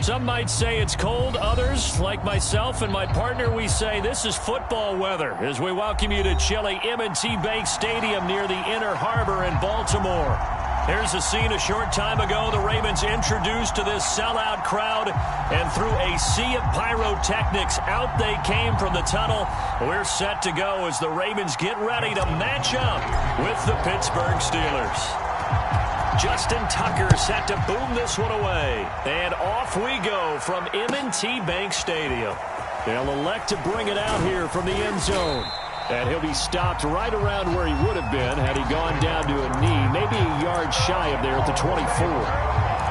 Some might say it's cold. Others, like myself and my partner, we say this is football weather as we welcome you to chilly M&T Bank Stadium near the Inner Harbor in Baltimore. Here's a scene a short time ago. The Ravens introduced to this sellout crowd, and through a sea of pyrotechnics, out they came from the tunnel. We're set to go as the Ravens get ready to match up with the Pittsburgh Steelers. Justin Tucker set to boom this one away. And off we go from M&T Bank Stadium. They'll elect to bring it out here from the end zone. And he'll be stopped right around where he would have been had he gone down to a knee, maybe a yard shy of there at the 24.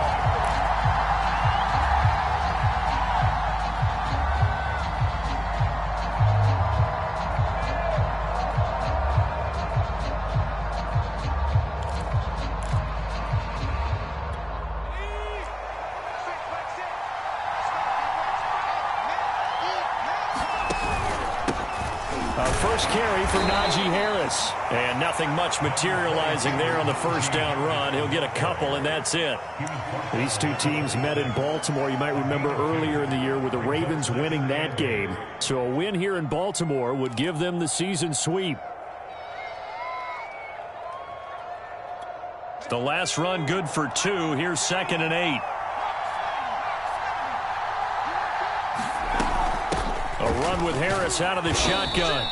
First carry for Najee Harris. And nothing much materializing there on the first down run. He'll get a couple, and that's it. These two teams met in Baltimore. You might remember earlier in the year with the Ravens winning that game. So a win here in Baltimore would give them the season sweep. The last run good for 2. Here's 2nd and 8. A run with Harris out of the shotgun.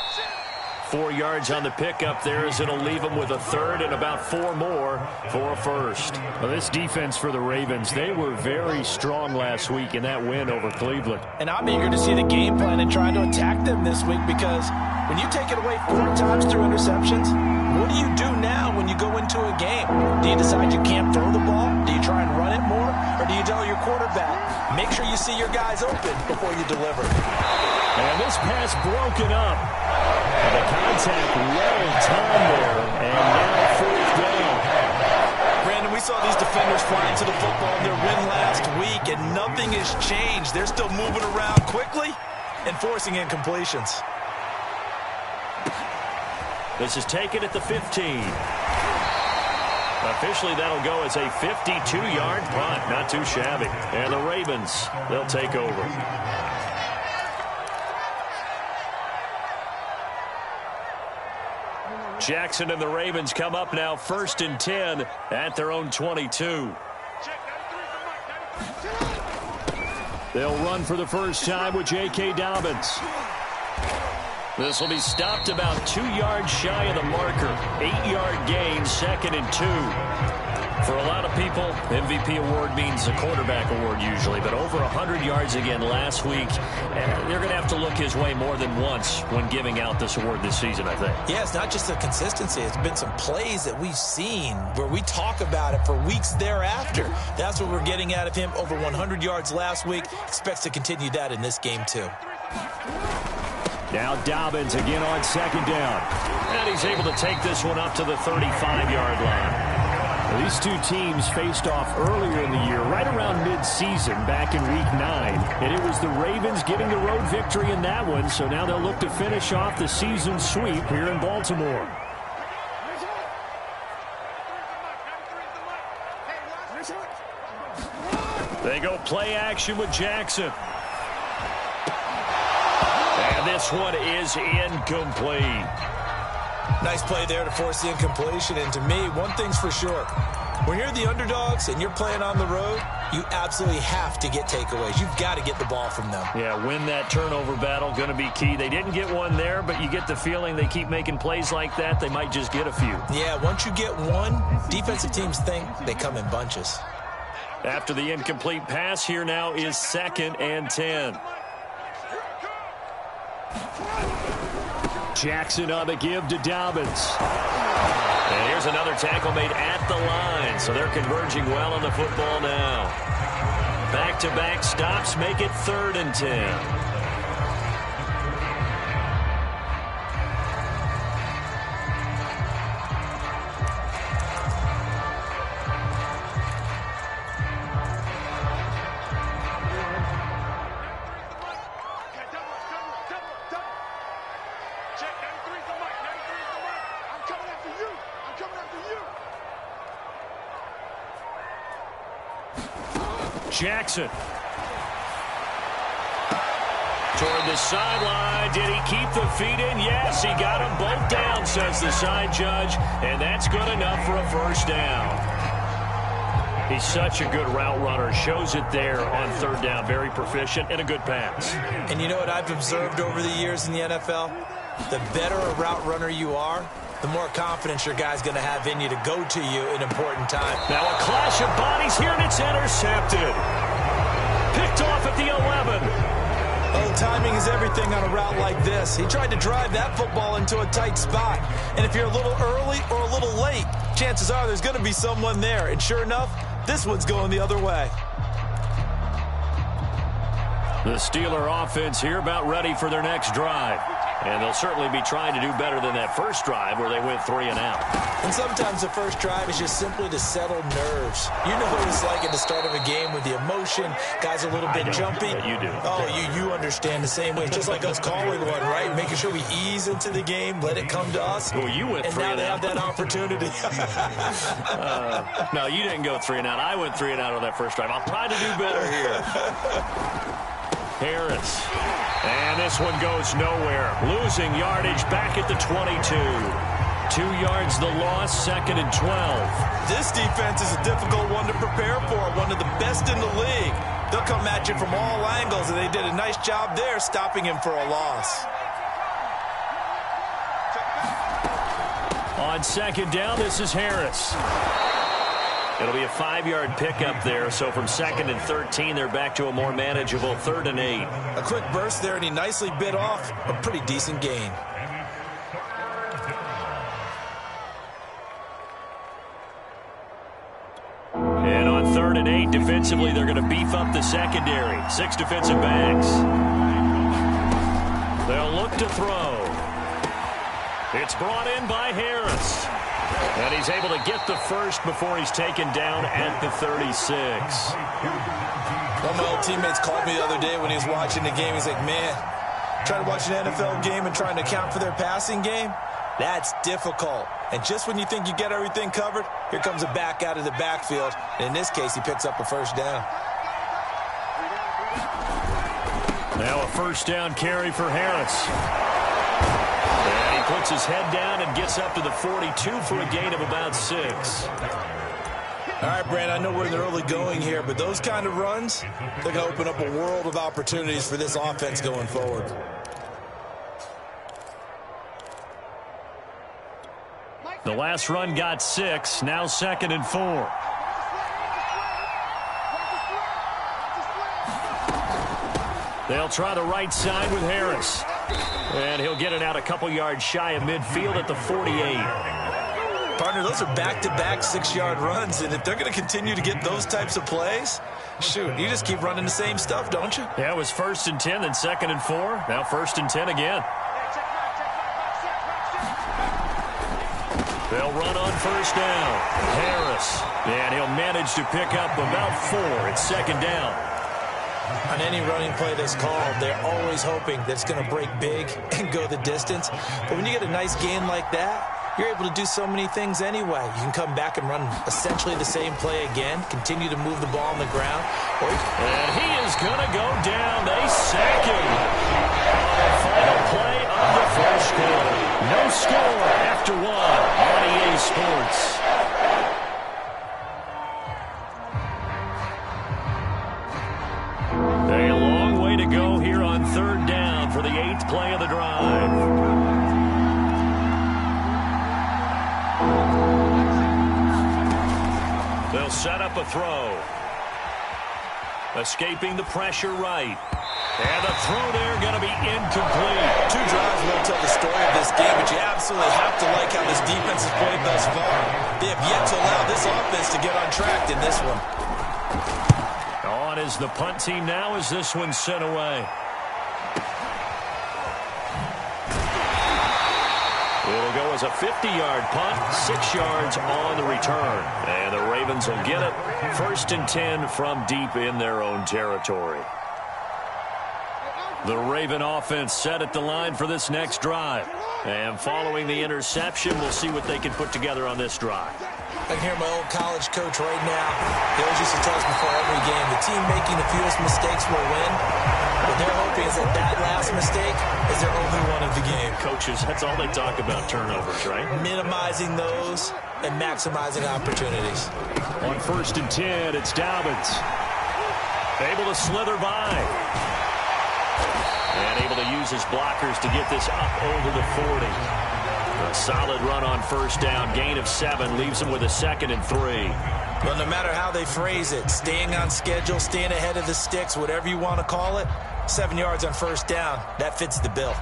4 yards on the pickup there as it'll leave them with a third and about 4 more for a first. Well, this defense for the Ravens, they were very strong last week in that win over Cleveland. And I'm eager to see the game plan and trying to attack them this week, because when you take it away 4 times through interceptions, what do you do now when you go into a game? Do you decide you can't throw the ball? Do you try and run it more? Or do you tell your quarterback, make sure you see your guys open before you deliver? And this pass broken up. And the contact well timed there. And now 4th down. Brandon, we saw these defenders flying to the football in their win last week, and nothing has changed. They're still moving around quickly and forcing incompletions. This is taken at the 15. Officially, that'll go as a 52-yard punt. Not too shabby. And the Ravens, they'll take over. Jackson and the Ravens come up now 1st and 10 at their own 22. They'll run for the first time with J.K. Dobbins. This will be stopped about 2 yards shy of the marker. 8-yard gain, 2nd and 2. For a lot of people, MVP award means a quarterback award usually, but over 100 yards again last week. They're going to have to look his way more than once when giving out this award this season, I think. Yeah, it's not just the consistency. It's been some plays that we've seen where we talk about it for weeks thereafter. That's what we're getting out of him. Over 100 yards last week. Expects to continue that in this game, too. Now Dobbins again on 2nd down. And he's able to take this one up to the 35-yard line. These two teams faced off earlier in the year, right around mid-season, back in Week 9. And it was the Ravens getting the road victory in that one, so now they'll look to finish off the season sweep here in Baltimore. They go play action with Jackson. And this one is incomplete. Nice play there to force the incompletion. And to me, one thing's for sure. When you're the underdogs and you're playing on the road, you absolutely have to get takeaways. You've got to get the ball from them. Yeah, win that turnover battle, going to be key. They didn't get one there, but you get the feeling they keep making plays like that, they might just get a few. Yeah, once you get one, defensive teams think they come in bunches. After the incomplete pass, here now is 2nd and 10. Jackson on the give to Dobbins. And here's another tackle made at the line, so they're converging well on the football now. Back-to-back stops make it 3rd and 10. Jackson Toward the sideline. Did he keep the feet in? Yes, he got them both down, says the side judge. And that's good enough for a first down. He's such a good route runner. Shows it there on third down. Very proficient and a good pass. And you know what I've observed over the years in the NFL? The better a route runner you are, the more confidence your guy's going to have in you to go to you in important time. Now a clash of bodies here, and it's intercepted. Picked off at the 11. Oh, timing is everything on a route like this. He tried to drive that football into a tight spot. And if you're a little early or a little late, chances are there's going to be someone there. And sure enough, this one's going the other way. The Steeler offense here about ready for their next drive. And they'll certainly be trying to do better than that first drive where they went 3 and out. And sometimes the first drive is just simply to settle nerves. You know what it's like at the start of a game with the emotion. Guys are a little bit jumpy. Yeah, you do. Oh, you understand the same way. It's just like us calling one, right? Making sure we ease into the game, let it come to us. Well, you went 3 and out. And now they have that opportunity. No, you didn't go 3 and out. I went 3 and out on that first drive. I'll try to do better here. Harris. And this one goes nowhere. Losing yardage back at the 22. 2 yards the loss, 2nd and 12. This defense is a difficult one to prepare for, one of the best in the league. They'll come at you from all angles, and they did a nice job there stopping him for a loss. On 2nd down, this is Harris. It'll be a 5-yard pickup there, so from 2nd and 13, they're back to a more manageable 3rd and 8. A quick burst there, and he nicely bit off a pretty decent gain. And on 3rd and 8, defensively, they're going to beef up the secondary. 6 defensive backs. They'll look to throw. It's brought in by Harris. And he's able to get the first before he's taken down at the 36. One of my old teammates called me the other day when he was watching the game. He's like, man, trying to watch an NFL game and trying to account for their passing game, that's difficult. And just when you think you get everything covered, here comes a back out of the backfield. And in this case, he picks up a first down. Now a first down carry for Harris. And he puts his head down and gets up to the 42 for a gain of about 6. All right, Brand, I know we're in the early going here, but those kind of runs, they're going to open up a world of opportunities for this offense going forward. The last run got 6, now 2nd and 4. They'll try the right side with Harris. And he'll get it out a couple yards shy of midfield at the 48. Partner, those are back-to-back 6-yard runs, and if they're going to continue to get those types of plays, shoot, you just keep running the same stuff, don't you? Yeah, it was 1st and 10, then 2nd and 4. Now 1st and 10 again. They'll run on first down. Harris. And he'll manage to pick up about 4. It's 2nd down. On any running play that's called, they're always hoping that it's going to break big and go the distance. But when you get a nice gain like that, you're able to do so many things anyway. You can come back and run essentially the same play again, continue to move the ball on the ground. And he is going to go down. They sack him on the final play of the first quarter. No score after 1 on EA Sports. A long way to go here on 3rd down for the 8th play of the drive. They'll set up a throw. Escaping the pressure right. And the throw there going to be incomplete. 2 drives won't tell the story of this game, but you absolutely have to like how this defense has played thus far. They have yet to allow this offense to get on track in this one. On is the punt team now as this one's sent away. It'll go as a 50-yard punt, 6 yards on the return. And the Ravens will get it. 1st and 10 from deep in their own territory. The Raven offense set at the line for this next drive. And following the interception, we'll see what they can put together on this drive. I can hear my old college coach right now. He always used to tell us before every game, the team making the fewest mistakes will win. What they're hoping is that last mistake is their only one of the game. Coaches, that's all they talk about, turnovers, right? Minimizing those and maximizing opportunities. On 1st and 10, it's Dobbins. Able to slither by. And able to use his blockers to get this up over the 40. A solid run on 1st down. Gain of 7 leaves him with a 2nd and 3. Well, no matter how they phrase it, staying on schedule, staying ahead of the sticks, whatever you want to call it, 7 yards on 1st down, that fits the bill.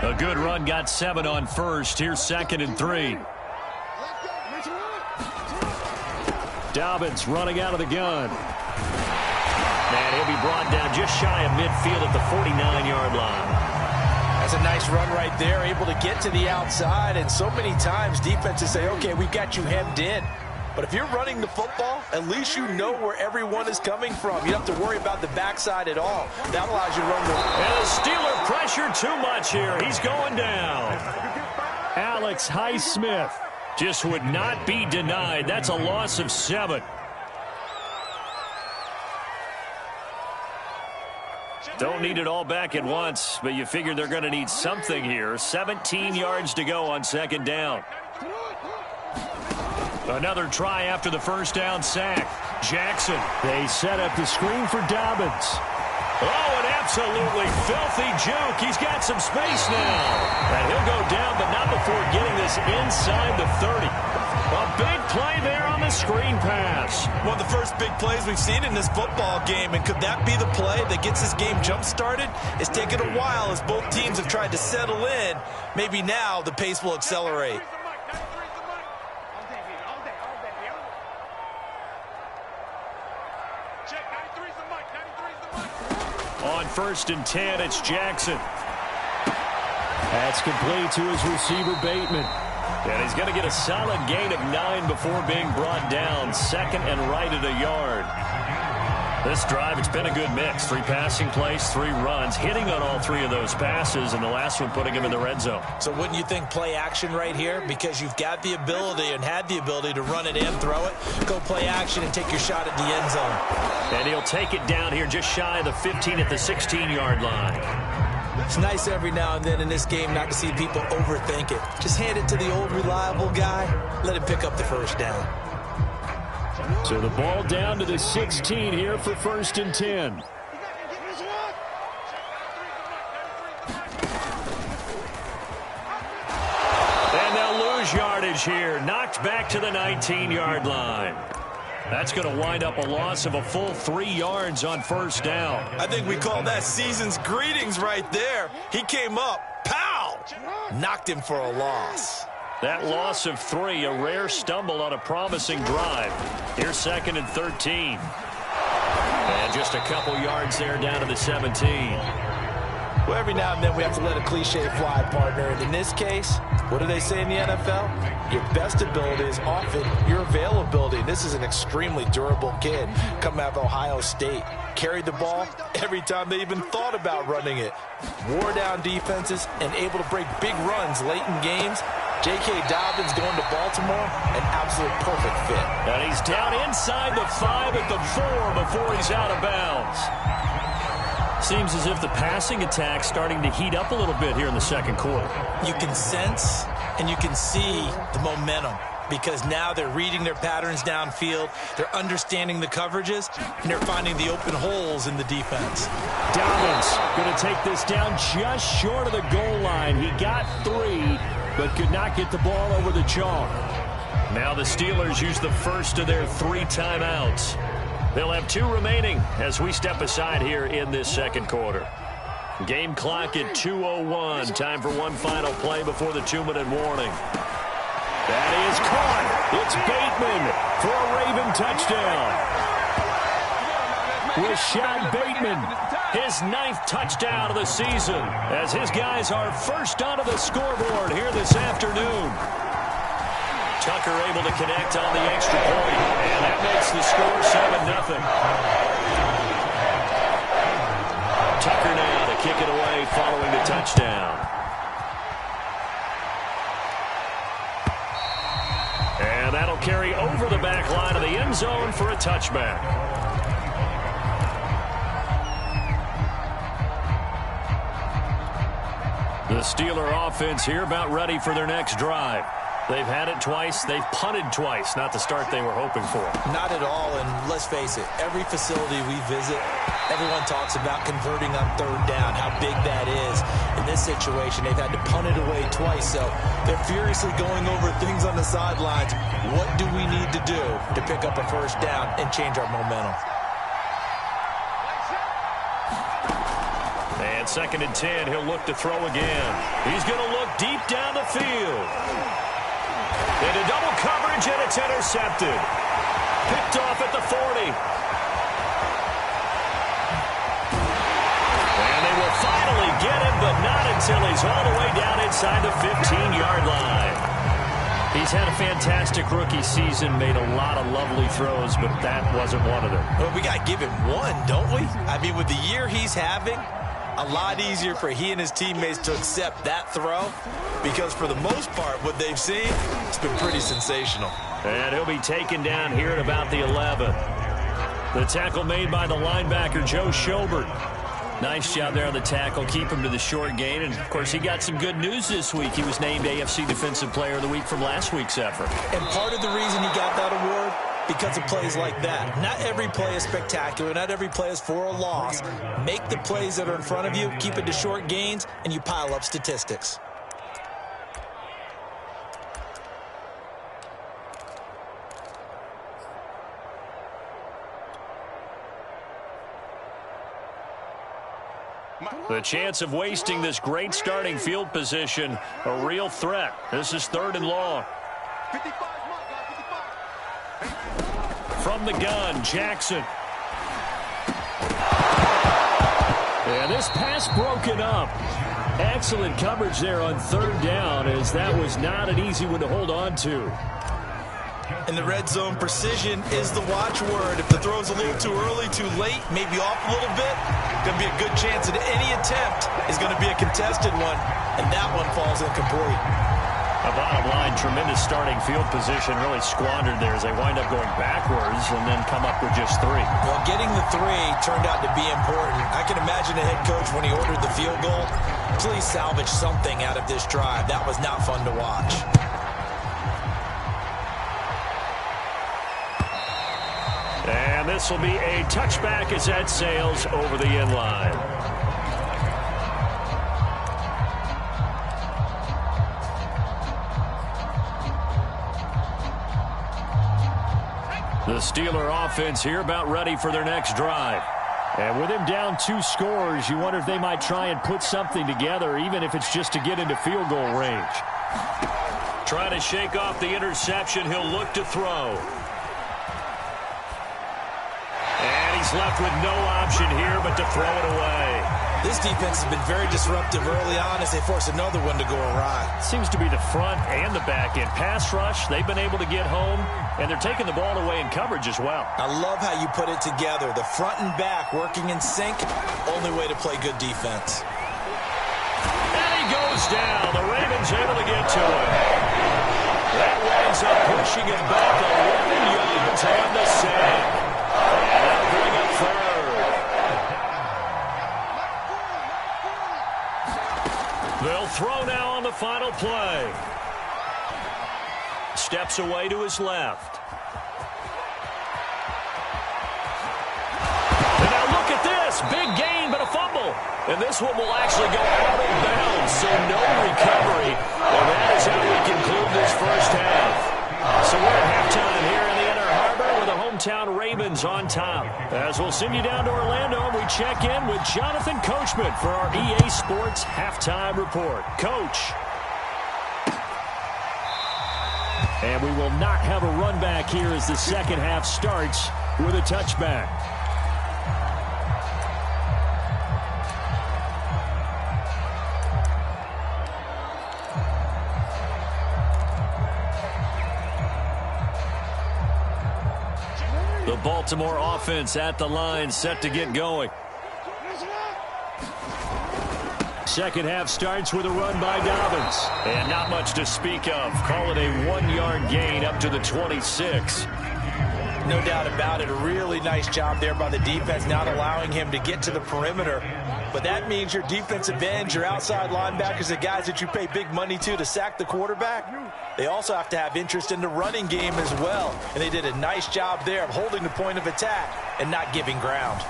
A good run, got 7 on 1st. Here's 2nd and 3. Dobbins running out of the gun. And he'll be brought down just shy of midfield at the 49-yard line. That's a nice run right there, able to get to the outside. And so many times defenses say, okay, we've got you hemmed in. But if you're running the football, at least you know where everyone is coming from. You don't have to worry about the backside at all. That allows you to run the... And the Steeler pressure too much here. He's going down. Alex Highsmith just would not be denied. That's a loss of 7. Don't need it all back at once, but you figure they're going to need something here. 17 yards to go on 2nd down. Another try after the 1st down sack. Jackson. They set up the screen for Dobbins. Oh, an absolutely filthy juke. He's got some space now. And he'll go down, but not before getting this inside the 30. A big play there on the screen pass. One of the first big plays we've seen in this football game. And could that be the play that gets this game jump-started? It's taken a while as both teams have tried to settle in. Maybe now the pace will accelerate. On 1st and 10, it's Jackson. That's complete to his receiver, Bateman. And he's going to get a solid gain of 9 before being brought down. 2nd and right at a yard. This drive, it's been a good mix. 3 passing plays, 3 runs, hitting on all 3 of those passes, and the last one putting him in the red zone. So wouldn't you think play action right here? Because you've got the ability and had the ability to run it in, throw it, go play action, and take your shot at the end zone. And he'll take it down here just shy of the 15 at the 16-yard line. It's nice every now and then in this game not to see people overthink it. Just hand it to the old reliable guy. Let him pick up the 1st down. So the ball down to the 16 here for 1st and 10. And they'll lose yardage here. Knocked back to the 19-yard line. That's going to wind up a loss of a full 3 yards on 1st down. I think we call that season's greetings right there. He came up, pow! Knocked him for a loss. That loss of 3, a rare stumble on a promising drive. Here's 2nd and 13. And just a couple yards there down to the 17. Well, every now and then we have to let a cliche fly, partner. And in this case, what do they say in the NFL? Your best ability is often your availability. This is an extremely durable kid coming out of Ohio State. Carried the ball every time they even thought about running it. Wore down defenses and able to break big runs late in games. J.K. Dobbins going to Baltimore, an absolute perfect fit. And he's down inside the 5 at the 4 before he's out of bounds. Seems as if the passing attack's starting to heat up a little bit here in the 2nd quarter. You can sense and you can see the momentum because now they're reading their patterns downfield, they're understanding the coverages, and they're finding the open holes in the defense. Dobbins going to take this down just short of the goal line. He got 3, but could not get the ball over the chalk. Now the Steelers use the first of their 3 timeouts. They'll have 2 remaining as we step aside here in this 2nd quarter. Game clock at 2:01. Time for one final play before the 2-minute warning. That is caught. It's Bateman for a Raven touchdown. Rashad Bateman, his 9th touchdown of the season, as his guys are first onto the scoreboard here this afternoon. Tucker able to connect on the extra point, and that makes the score 7-0. Tucker now to kick it away following the touchdown. And that'll carry over the back line of the end zone for a touchback. The Steeler offense here about ready for their next drive. They've had it twice. They've punted twice. Not the start they were hoping for. Not at all, and let's face it, every facility we visit, everyone talks about converting on third down, how big that is. In this situation, they've had to punt it away twice, so they're furiously going over things on the sidelines. What do we need to do to pick up a first down and change our momentum? And 2nd and 10, he'll look to throw again. He's going to look deep down the field. Into double coverage, and it's intercepted. Picked off at the 40. And they will finally get him, but not until he's all the way down inside the 15-yard line. He's had a fantastic rookie season, made a lot of lovely throws, but that wasn't one of them. Well, we got to give him one, don't we? I mean, with the year he's having, a lot easier for he and his teammates to accept that throw, because for the most part, what they've seen, it's been pretty sensational. And he'll be taken down here at about the 11. The tackle made by the linebacker, Joe Schobert. Nice job there on the tackle. Keep him to the short gain. And, of course, he got some good news this week. He was named AFC Defensive Player of the Week from last week's effort. And part of the reason he got that award, because of plays like that. Not every play is spectacular. Not every play is for a loss. Make the plays that are in front of you, keep it to short gains, and you pile up statistics. The chance of wasting this great starting field position, a real threat. This is 3rd and long. From the gun, Jackson. And this pass broken up. Excellent coverage there on 3rd down, as that was not an easy one to hold on to. In the red zone, precision is the watchword. If the throw's a little too early, too late, maybe off a little bit, going to be a good chance that any attempt is going to be a contested one, and that one falls incomplete. A bottom line, tremendous starting field position, really squandered there as they wind up going backwards and then come up with just 3. Well, getting the 3 turned out to be important. I can imagine the head coach when he ordered the field goal. Please salvage something out of this drive. That was not fun to watch. And this will be a touchback as that sails over the end line. The Steeler offense here about ready for their next drive. And with him down 2 scores, you wonder if they might try and put something together, even if it's just to get into field goal range. Trying to shake off the interception, he'll look to throw. And he's left with no option here but to throw it away. This defense has been very disruptive early on as they force another one to go awry. Seems to be the front and the back end. Pass rush, they've been able to get home, and they're taking the ball away in coverage as well. I love how you put it together. The front and back working in sync, only way to play good defense. And he goes down. The Ravens able to get to him. That winds up pushing him back 11 yards on the sack. And that'll bring up 3rd. They'll throw now on the final play. Steps away to his left. And now look at this. Big gain, but a fumble. And this one will actually go out of bounds, so no recovery. And that is how we conclude this first half. So we're at halftime here in the Inner Harbor with the hometown Ravens on top. As we'll send you down to Orlando, and we check in with Jonathan Coachman for our EA Sports Halftime Report. Coach. And we will not have a run back here as the second half starts with a touchback. The Baltimore offense at the line, set to get going. Second half starts with a run by Dobbins. And not much to speak of. Call it a 1-yard gain up to the 26. No doubt about it. A really nice job there by the defense, not allowing him to get to the perimeter. But that means your defensive ends, your outside linebackers, the guys that you pay big money to sack the quarterback, they also have to have interest in the running game as well. And they did a nice job there of holding the point of attack and not giving ground.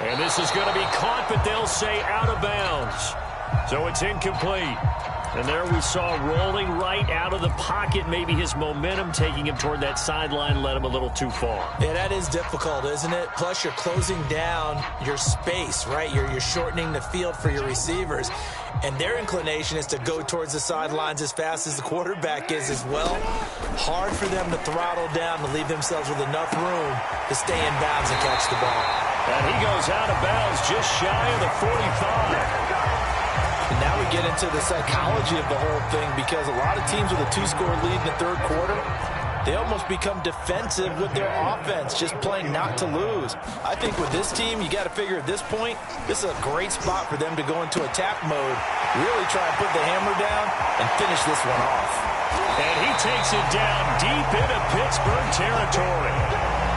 And this is going to be caught, but they'll say out of bounds. So it's incomplete. And there we saw rolling right out of the pocket. Maybe his momentum taking him toward that sideline led him a little too far. Yeah, that is difficult, isn't it? Plus, you're closing down your space, right? You're shortening the field for your receivers. And their inclination is to go towards the sidelines as fast as the quarterback is as well. Hard for them to throttle down to leave themselves with enough room to stay in bounds and catch the ball. And he goes out of bounds just shy of the 45. And now we get into the psychology of the whole thing, because a lot of teams with a 2-score lead in the third quarter, they almost become defensive with their offense, just playing not to lose. I think with this team, you got to figure at this point, this is a great spot for them to go into attack mode, really try and put the hammer down and finish this one off. And he takes it down deep into Pittsburgh territory.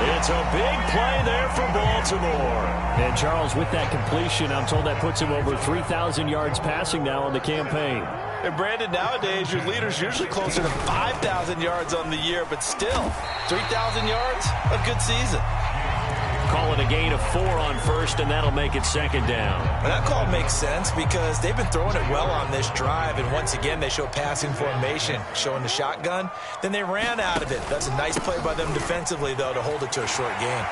It's a big play there for Baltimore. And Charles, with that completion, I'm told that puts him over 3,000 yards passing now on the campaign. And Brandon, nowadays your leader's usually closer to 5,000 yards on the year, but still, 3,000 yards, a good season. Call it a gain of 4 on first, and that'll make it second down. And that call makes sense because they've been throwing it well on this drive, and once again they show passing formation, showing the shotgun. Then they ran out of it. That's a nice play by them defensively, though, to hold it to a short gain.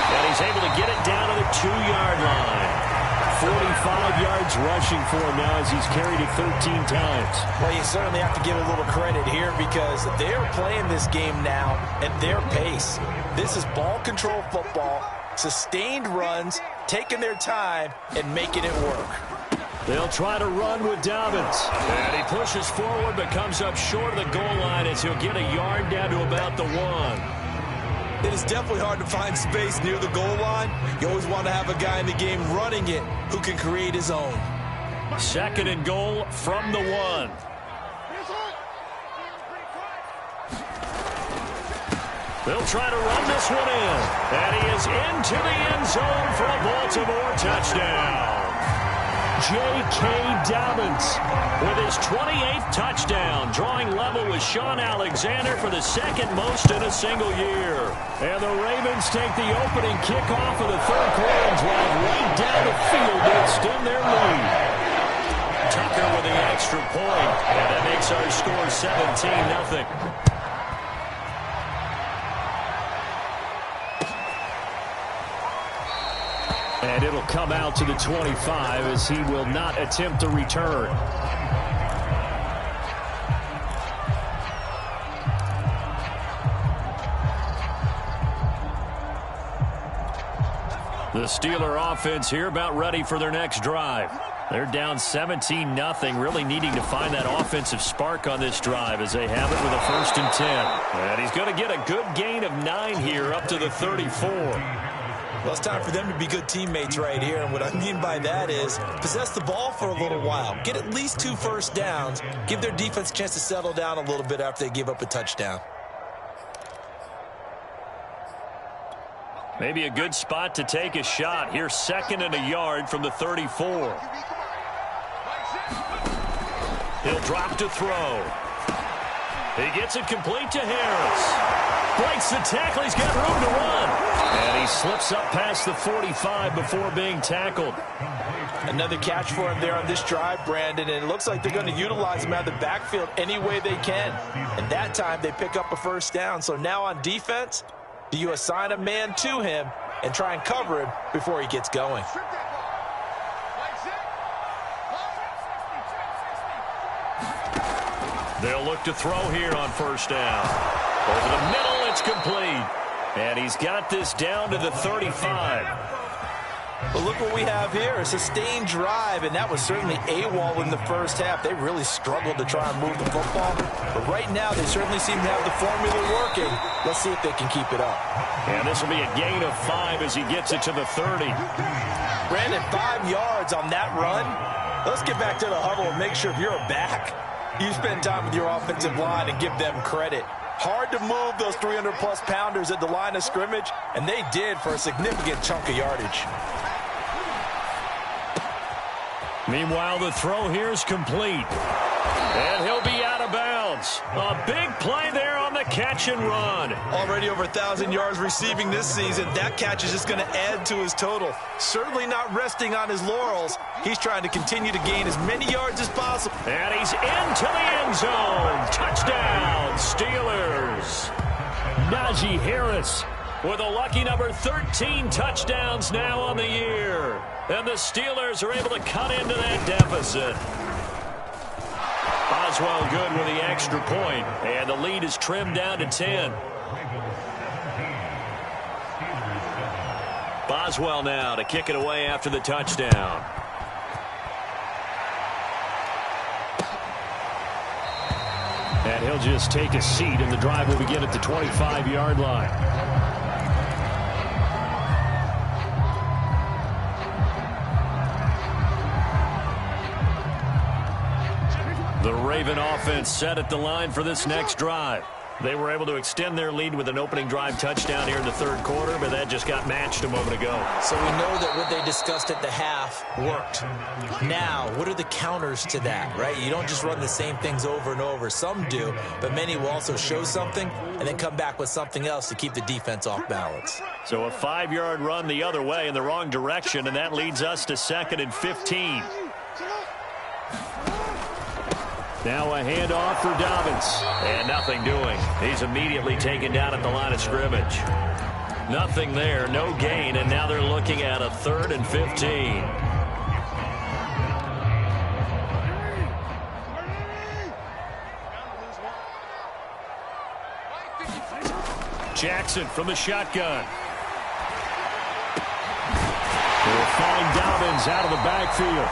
And he's able to get it down to the 2-yard line. 45 yards rushing for him now as he's carried it 13 times. Well, you certainly have to give a little credit here because they're playing this game now at their pace. This is ball control football, sustained runs, taking their time, and making it work. They'll try to run with Dobbins. And he pushes forward but comes up short of the goal line as he'll get a yard down to about the 1. It is definitely hard to find space near the goal line. You always want to have a guy in the game running it who can create his own. Second and goal from the 1. They'll try to run this one in. And he is into the end zone for a Baltimore touchdown. J.K. Dobbins with his 28th touchdown, drawing level with Sean Alexander for the second most in a single year. And the Ravens take the opening kickoff of the third quarter and drive right down the field to extend their lead. Tucker with the extra point, and that makes our score 17-0. And it'll come out to the 25 as he will not attempt to return. The Steeler offense here about ready for their next drive. They're down 17-0, really needing to find that offensive spark on this drive as they have it with a 1st and 10. And he's going to get a good gain of 9 here up to the 34. Well, it's time for them to be good teammates right here. And what I mean by that is possess the ball for a little while. Get at least 2 first downs. Give their defense a chance to settle down a little bit after they give up a touchdown. Maybe a good spot to take a shot. Here's 2nd and a yard from the 34. He'll drop to throw. He gets it complete to Harris. Breaks the tackle. He's got room to run. And he slips up past the 45 before being tackled. Another catch for him there on this drive, Brandon, and it looks like they're going to utilize him out of the backfield any way they can. And that time they pick up a first down. So now on defense, do you assign a man to him and try and cover him before he gets going? They'll look to throw here on first down. Over the middle, it's complete. And he's got this down to the 35. Well, look what we have here, a sustained drive, and that was certainly AWOL in the first half. They really struggled to try and move the football, but right now they certainly seem to have the formula working. Let's see if they can keep it up. And this will be a gain of 5 as he gets it to the 30. Brandon, 5 yards on that run. Let's get back to the huddle and make sure if you're a back, you spend time with your offensive line and give them credit. Hard to move those 300-plus pounders at the line of scrimmage, and they did for a significant chunk of yardage. Meanwhile, the throw here is complete. And he'll be out of bounds. A big play there on the catch and run. Already over 1,000 yards receiving this season. That catch is just going to add to his total. Certainly not resting on his laurels. He's trying to continue to gain as many yards as possible. And he's into the end zone. Touchdown, Steelers. Najee Harris with a lucky number 13 touchdowns now on the year. And the Steelers are able to cut into that deficit. Boswell good with the extra point, and the lead is trimmed down to 10. Boswell now to kick it away after the touchdown. And he'll just take a seat, and the drive will begin at the 25-yard line. The Raven offense set at the line for this next drive. They were able to extend their lead with an opening drive touchdown here in the third quarter, but that just got matched a moment ago. So we know that what they discussed at the half worked. Now, what are the counters to that, right? You don't just run the same things over and over. Some do, but many will also show something and then come back with something else to keep the defense off balance. So a 5-yard run the other way in the wrong direction, and that leads us to 2nd and 15. Now a handoff for Dobbins. And nothing doing. He's immediately taken down at the line of scrimmage. Nothing there, no gain, and now they're looking at a 3rd and 15. Jackson from the shotgun. They'll find Dobbins out of the backfield.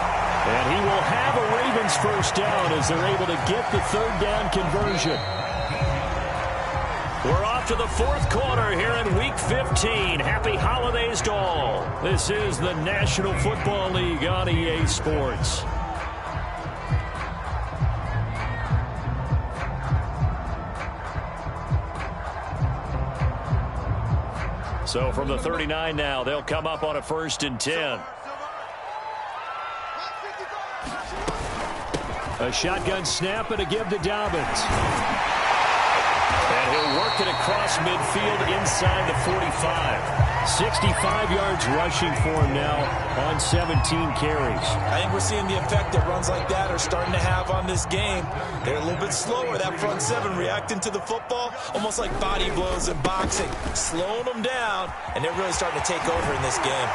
And he will have a Ravens first down as they're able to get the 3rd down conversion. We're off to the 4th quarter here in Week 15. Happy holidays to all. This is the National Football League on EA Sports. So from the 39 now, they'll come up on a 1st and 10. A shotgun snap and a give to Dobbins. And he'll work it across midfield inside the 45. 65 yards rushing for him now on 17 carries. I think we're seeing the effect that runs like that are starting to have on this game. They're a little bit slower, that front 7 reacting to the football, almost like body blows in boxing, slowing them down, and they're really starting to take over in this game.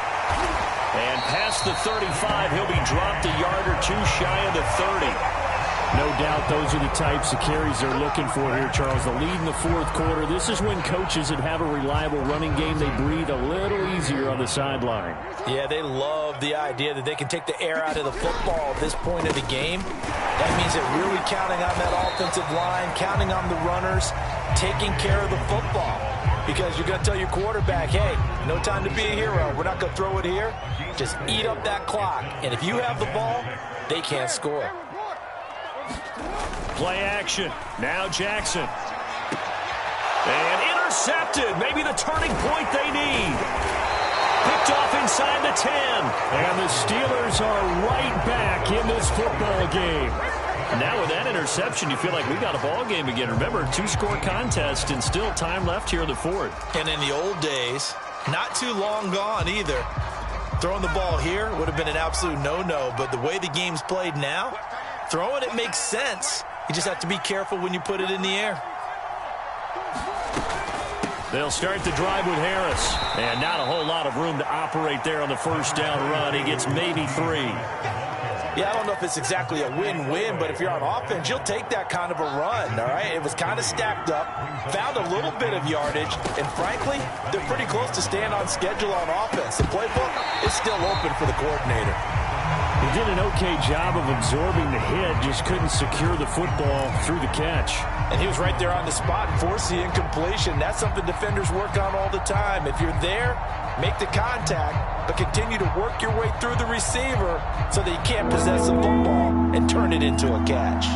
And past the 35, he'll be dropped a yard or two shy of the 30. No doubt those are the types of carries they're looking for here, Charles. The lead in the 4th quarter. This is when coaches that have a reliable running game, they breathe a little easier on the sideline. Yeah, they love the idea that they can take the air out of the football at this point of the game. That means they're really counting on that offensive line, counting on the runners, taking care of the football. Because you're going to tell your quarterback, hey, no time to be a hero. We're not going to throw it here. Just eat up that clock. And if you have the ball, they can't score. Play action. Now Jackson. And intercepted. Maybe the turning point they need. Picked off inside the 10. And the Steelers are right back in this football game. Now with that interception, you feel like we got a ball game again. Remember, 2-score contest and still time left here in the 4th. And in the old days, not too long gone either. Throwing the ball here would have been an absolute no-no. But the way the game's played now, throwing it makes sense. You just have to be careful when you put it in the air. They'll start the drive with Harris. And not a whole lot of room to operate there on the 1st down run. He gets maybe 3. Yeah, I don't know if it's exactly a win-win, but if you're on offense, you'll take that kind of a run, all right? It was kind of stacked up, found a little bit of yardage, and frankly, they're pretty close to staying on schedule on offense. The playbook is still open for the coordinator. He did an okay job of absorbing the hit, just couldn't secure the football through the catch. And he was right there on the spot and forced the incompletion. That's something defenders work on all the time. If you're there, make the contact, but continue to work your way through the receiver so that you can't possess the football and turn it into a catch.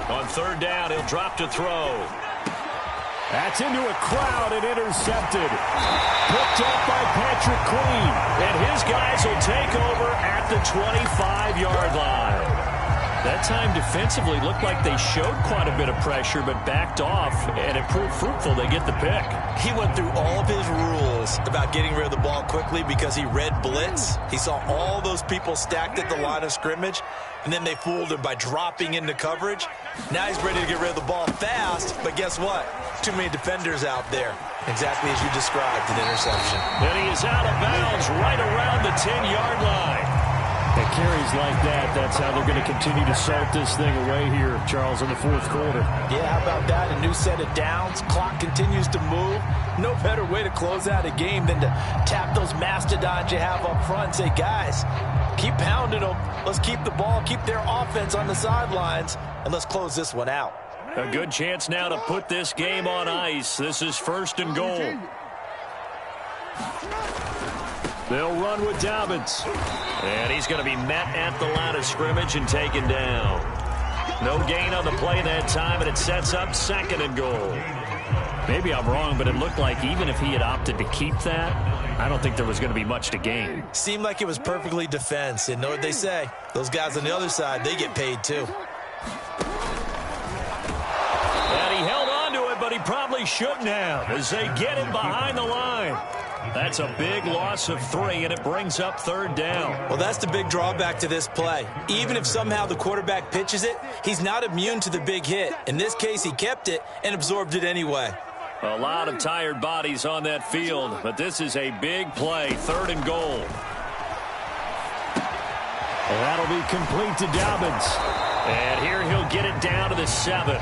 On third down, he'll drop to throw. That's into a crowd and intercepted. Picked up by Patrick Queen. And his guys will take over at the 25-yard line. That time defensively looked like they showed quite a bit of pressure but backed off, and it proved fruitful. They get the pick. He went through all of his rules about getting rid of the ball quickly because he read blitz. He saw all those people stacked at the line of scrimmage, and then they fooled him by dropping into coverage. Now he's ready to get rid of the ball fast, but guess what? Too many defenders out there. Exactly as you described, an interception. And he is out of bounds right around the 10-yard line. At carries like that, that's how they're going to continue to salt this thing away here, Charles, in the fourth quarter. Yeah, how about that? A new set of downs. Clock continues to move. No better way to close out a game than to tap those mastodons you have up front and say, guys, keep pounding them. Let's keep the ball, keep their offense on the sidelines, and let's close this one out. A good chance now to put this game on ice. This is first and goal. They'll run with Dobbins. And he's going to be met at the line of scrimmage and taken down. No gain on the play that time, and it sets up second and goal. Maybe I'm wrong, but it looked like even if he had opted to keep that, I don't think there was going to be much to gain. Seemed like it was perfectly defense. And know what they say? Those guys on the other side, they get paid too. And he held on to it, but he probably shouldn't have as they get him behind the line. That's a big loss of 3, and it brings up third down. Well, that's the big drawback to this play. Even if somehow the quarterback pitches it, he's not immune to the big hit. In this case, he kept it and absorbed it anyway. A lot of tired bodies on that field, but this is a big play, third and goal. And that'll be complete to Dobbins. And here he'll get it down to the 7.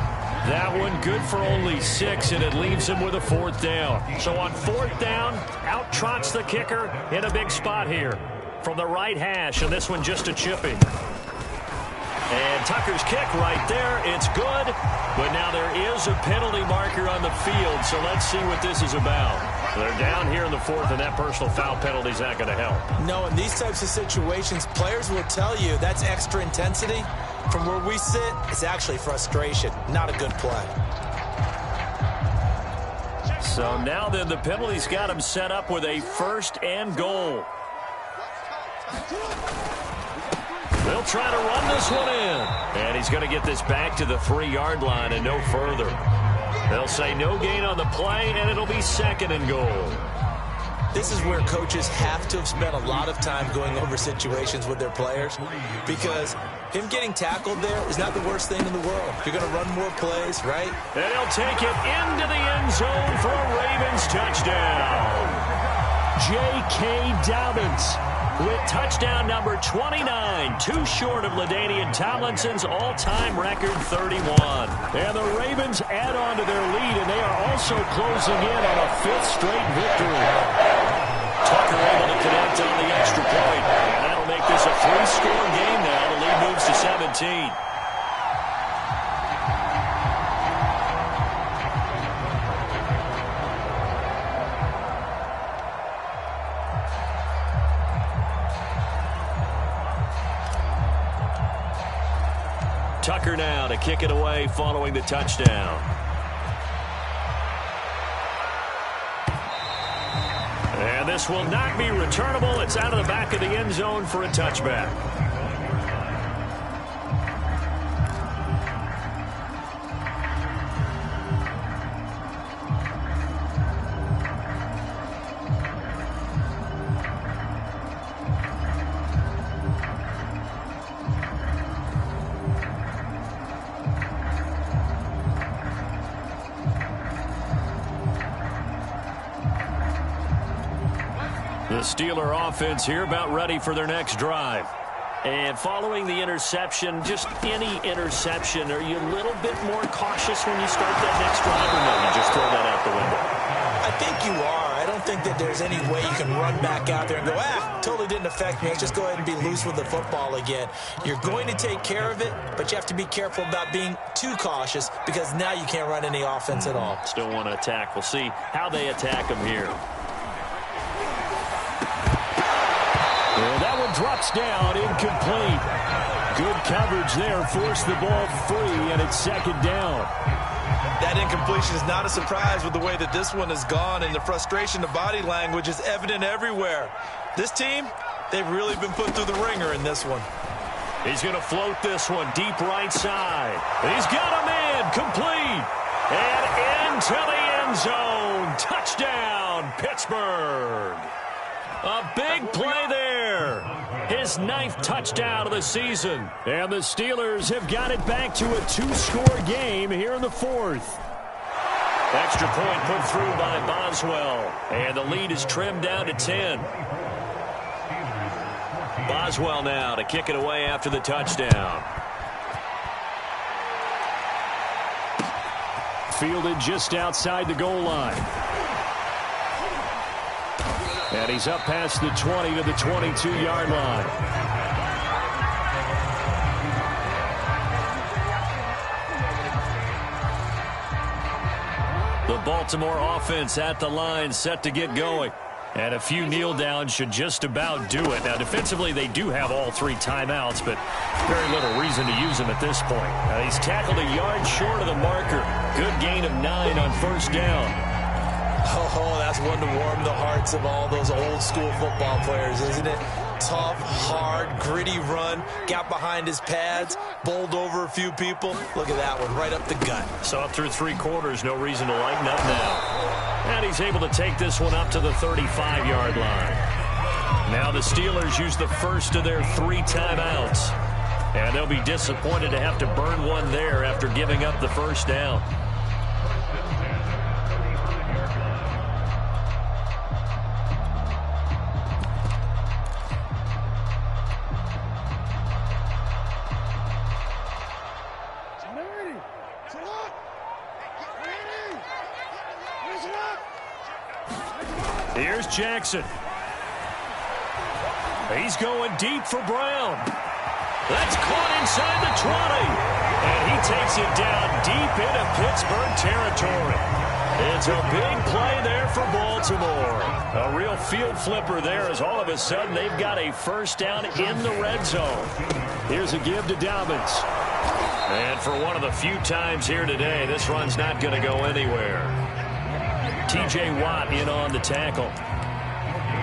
That one good for only 6, and it leaves him with a fourth down. So on fourth down, out trots the kicker in a big spot here from the right hash, and this one just a chipping. And Tucker's kick right there. It's good, but now there is a penalty marker on the field, so let's see what this is about. They're down here in the fourth, and that personal foul penalty is not going to help. No, in these types of situations, players will tell you that's extra intensity. From where we sit, it's actually frustration, not a good play. So now then, the penalty's got him set up with a first and goal. They'll try to run this one in. And he's going to get this back to the 3-yard line and no further. They'll say no gain on the play, and it'll be second and goal. This is where coaches have to have spent a lot of time going over situations with their players, because him getting tackled there is not the worst thing in the world. You're going to run more plays, right? And he'll take it into the end zone for a Ravens touchdown. J.K. Dobbins with touchdown number 29, too short of LaDainian Tomlinson's all-time record 31. And the Ravens add on to their lead, and they are also closing in on a 5th straight victory. Tucker able to connect on the extra point. And that'll make this a 3-score game now. The lead moves to 17. Tucker now to kick it away following the touchdown. And this will not be returnable. It's out of the back of the end zone for a touchback. The Steeler offense here about ready for their next drive. And following the interception, just any interception, are you a little bit more cautious when you start that next drive, or no, you just throw that out the window? I think you are. I don't think that there's any way you can run back out there and go, totally didn't affect me. Let's just go ahead and be loose with the football again. You're going to take care of it, but you have to be careful about being too cautious because now you can't run any offense at all. Still want to attack. We'll see how they attack them here. And that one drops down, incomplete. Good coverage there, forced the ball free, and it's second down. That incompletion is not a surprise with the way that this one has gone, and the frustration, the body language is evident everywhere. This team, they've really been put through the ringer in this one. He's going to float this one deep right side. He's got a man, complete, and into the end zone. Touchdown, Pittsburgh. A big play there. His 9th touchdown of the season. And the Steelers have got it back to a 2-score game here in the 4th. Extra point put through by Boswell. And the lead is trimmed down to 10. Boswell now to kick it away after the touchdown. Fielded just outside the goal line. And he's up past the 20 to the 22-yard line. The Baltimore offense at the line, set to get going. And a few kneel downs should just about do it. Now, defensively, they do have all 3 timeouts, but very little reason to use them at this point. Now, he's tackled a yard short of the marker. Good gain of 9 on first down. Oh, that's one to warm the hearts of all those old-school football players, isn't it? Tough, hard, gritty run, got behind his pads, bowled over a few people. Look at that one, right up the gut. So up through 3 quarters, no reason to lighten up now. And he's able to take this one up to the 35-yard line. Now the Steelers use the first of their 3 timeouts. And they'll be disappointed to have to burn one there after giving up the first down. Here's Jackson. He's going deep for Brown. That's caught inside the 20. And he takes it down deep into Pittsburgh territory. It's a big play there for Baltimore. A real field flipper there as all of a sudden they've got a first down in the red zone. Here's a give to Dobbins. And for one of the few times here today, this run's not going to go anywhere. T.J. Watt in on the tackle.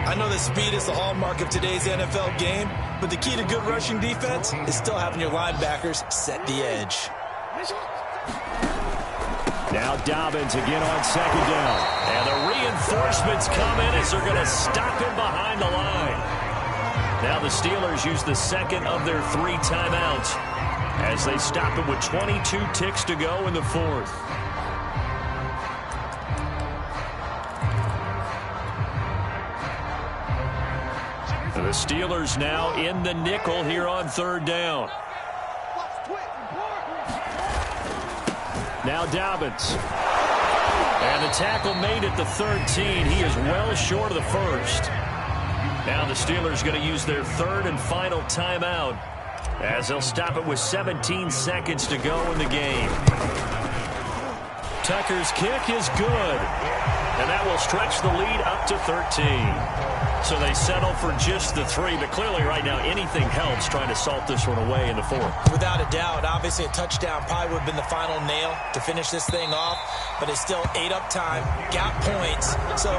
I know that speed is the hallmark of today's NFL game, but the key to good rushing defense is still having your linebackers set the edge. Now Dobbins again on second down. And the reinforcements come in as they're going to stop him behind the line. Now the Steelers use the second of their 3 timeouts as they stop him with 22 ticks to go in the 4th. The Steelers now in the nickel here on 3rd down. Now Dobbins. And the tackle made at the 13. He is well short of the first. Now the Steelers going to use their 3rd and final timeout as they'll stop it with 17 seconds to go in the game. Tucker's kick is good. And that will stretch the lead up to 13. So they settle for just the 3, but clearly right now anything helps trying to salt this one away in the 4th. Without a doubt, obviously a touchdown probably would have been the final nail to finish this thing off, but it's still ate up time, got points. So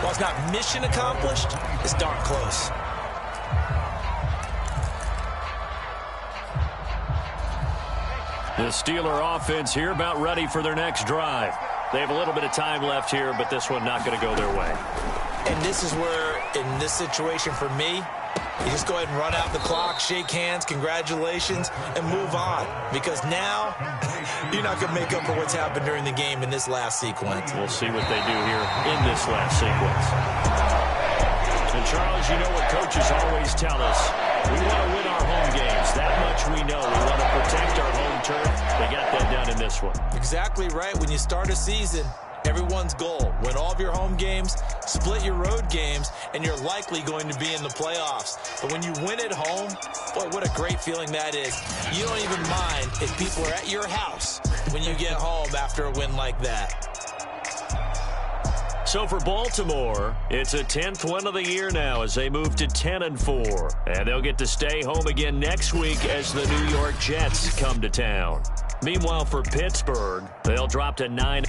while it's not mission accomplished, it's darn close. The Steeler offense here about ready for their next drive. They have a little bit of time left here, but this one not going to go their way. And this is where, in this situation for me, you just go ahead and run out the clock, shake hands, congratulations, and move on. Because now, you're not going to make up for what's happened during the game in this last sequence. We'll see what they do here in this last sequence. And, Charles, you know what coaches always tell us. We want to win our home games. That much we know. We want to protect our home turf. They got that done in this one. Exactly right. When you start a season, everyone's goal: win all of your home games, split your road games, and you're likely going to be in the playoffs. But when you win at home, boy, what a great feeling that is. You don't even mind if people are at your house when you get home after a win like that. So for Baltimore, it's a 10th win of the year now as they move to 10-4. And they'll get to stay home again next week as the New York Jets come to town. Meanwhile, for Pittsburgh, they'll drop to 9.